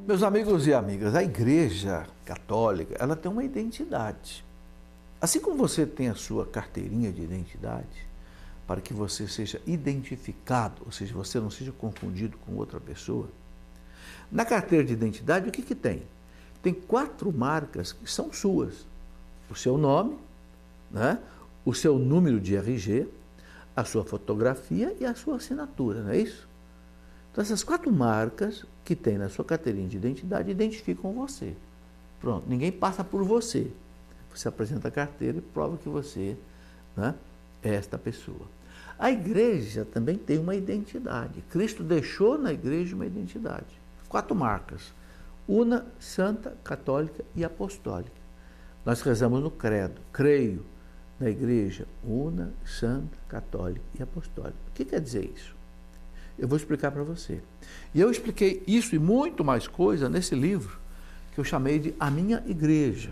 Meus amigos e amigas, a Igreja Católica, ela tem uma identidade. Assim como você tem a sua carteirinha de identidade, para que você seja identificado, ou seja, você não seja confundido com outra pessoa, na carteira de identidade, o que tem? Tem 4 marcas que são suas. O seu nome, né? O seu número de RG, a sua fotografia e a sua assinatura, não é isso? Então, essas 4 marcas que tem na sua carteirinha de identidade identificam você. Pronto, ninguém passa por você. Você apresenta a carteira e prova que você, né, é esta pessoa. A igreja também tem uma identidade. Cristo deixou na igreja uma identidade. 4 marcas: una, santa, católica e apostólica. Nós rezamos no credo: creio na igreja una, santa, católica e apostólica. O que quer dizer isso? Eu vou explicar para você. E eu expliquei isso e muito mais coisa nesse livro que eu chamei de A Minha Igreja,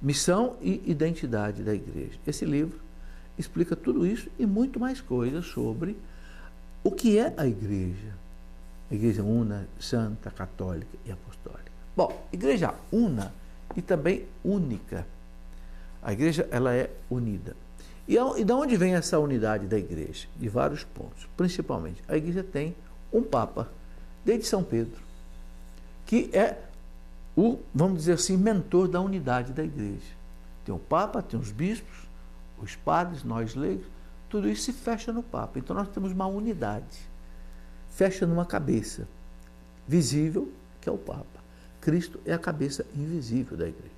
Missão e Identidade da Igreja. Esse livro explica tudo isso e muito mais coisas sobre o que é a igreja. A igreja una, santa, católica e apostólica. Bom, igreja una e também única. A igreja, ela é unida. E de onde vem essa unidade da igreja? De vários pontos. Principalmente, a igreja tem um papa, desde São Pedro, que é o, vamos dizer assim, mentor da unidade da igreja. Tem o papa, tem os bispos, os padres, nós leigos, tudo isso se fecha no papa. Então nós temos uma unidade. Fecha numa cabeça visível, que é o papa. Cristo é a cabeça invisível da igreja.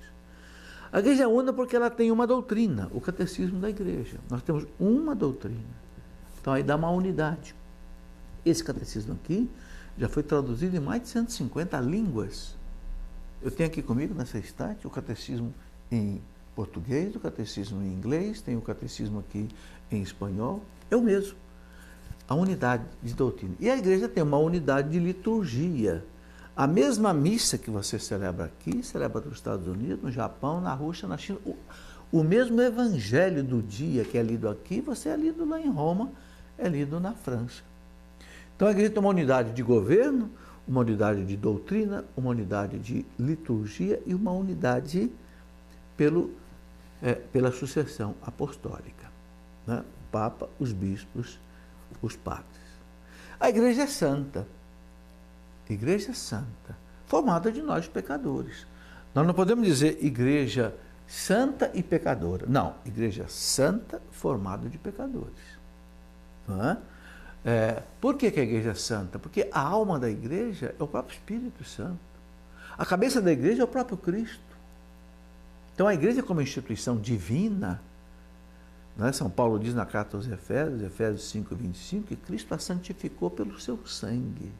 A igreja é una porque ela tem uma doutrina, o catecismo da igreja. Nós temos uma doutrina. Então aí dá uma unidade. Esse catecismo aqui já foi traduzido em mais de 150 línguas. Eu tenho aqui comigo nessa estante o catecismo em português, o catecismo em inglês, tem o catecismo aqui em espanhol. Eu mesmo. A unidade de doutrina. E a igreja tem uma unidade de liturgia. A mesma missa que você celebra aqui, celebra nos Estados Unidos, no Japão, na Rússia, na China. O mesmo evangelho do dia que é lido aqui, você é lido lá em Roma, é lido na França. Então a igreja tem uma unidade de governo, uma unidade de doutrina, uma unidade de liturgia e uma unidade pela sucessão apostólica, né? O Papa, os bispos, os padres. A igreja é santa. Igreja santa, formada de nós pecadores. Nós não podemos dizer igreja santa e pecadora. Não, igreja santa formada de pecadores. Não é? Por que a igreja é santa? Porque a alma da igreja é o próprio Espírito Santo. A cabeça da igreja é o próprio Cristo. Então a igreja como instituição divina, né? São Paulo diz na carta aos Efésios, Efésios 5:25, que Cristo a santificou pelo seu sangue.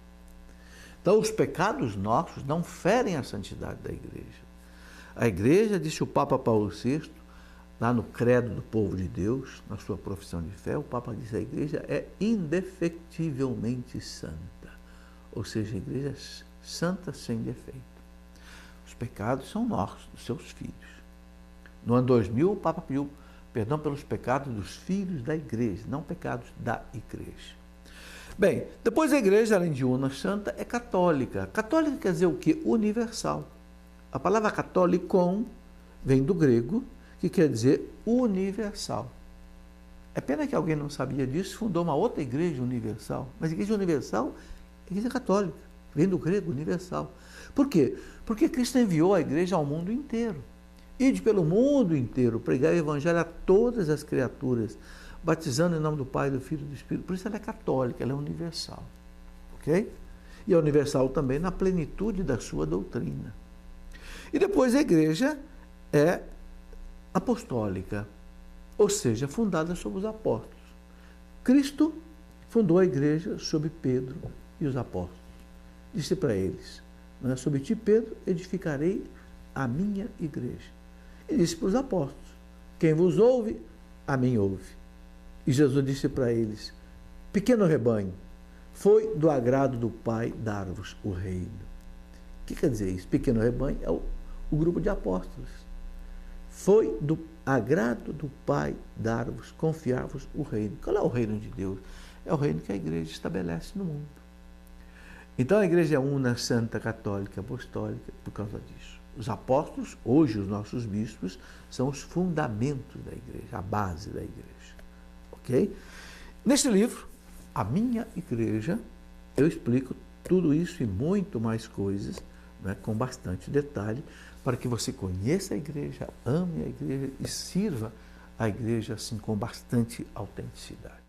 Então, os pecados nossos não ferem a santidade da igreja. A igreja, disse o Papa Paulo VI, lá no Credo do Povo de Deus, na sua profissão de fé, o Papa diz que a igreja é indefectivelmente santa. Ou seja, a igreja é santa sem defeito. Os pecados são nossos, dos seus filhos. No ano 2000, o Papa pediu perdão pelos pecados dos filhos da igreja, não pecados da igreja. Bem, depois a igreja, além de una, santa, é católica. Católica quer dizer o quê? Universal. A palavra católicon vem do grego, que quer dizer universal. É pena que alguém não sabia disso e fundou uma outra igreja universal. Mas a igreja universal é a igreja católica, vem do grego, universal. Por quê? Porque Cristo enviou a igreja ao mundo inteiro. Ide pelo mundo inteiro, pregar o evangelho a todas as criaturas, batizando em nome do Pai, do Filho e do Espírito. Por isso ela é católica, ela é universal. Ok? E é universal também na plenitude da sua doutrina. E depois a igreja é apostólica, ou seja, fundada sobre os apóstolos. Cristo fundou a igreja sobre Pedro e os apóstolos. Disse para eles, né, sobre ti, Pedro, edificarei a minha igreja. E disse para os apóstolos, quem vos ouve, a mim ouve. E Jesus disse para eles, pequeno rebanho, foi do agrado do Pai dar-vos o reino. O que quer dizer isso? Pequeno rebanho é o grupo de apóstolos. Foi do agrado do Pai dar-vos, confiar-vos o reino. Qual é o reino de Deus? É o reino que a igreja estabelece no mundo. Então a igreja é una, santa, católica, apostólica, por causa disso. Os apóstolos, hoje os nossos bispos, são os fundamentos da igreja, a base da igreja. Ok? Neste livro, A Minha Igreja, eu explico tudo isso e muito mais coisas, né, com bastante detalhe, para que você conheça a igreja, ame a igreja e sirva a igreja assim com bastante autenticidade.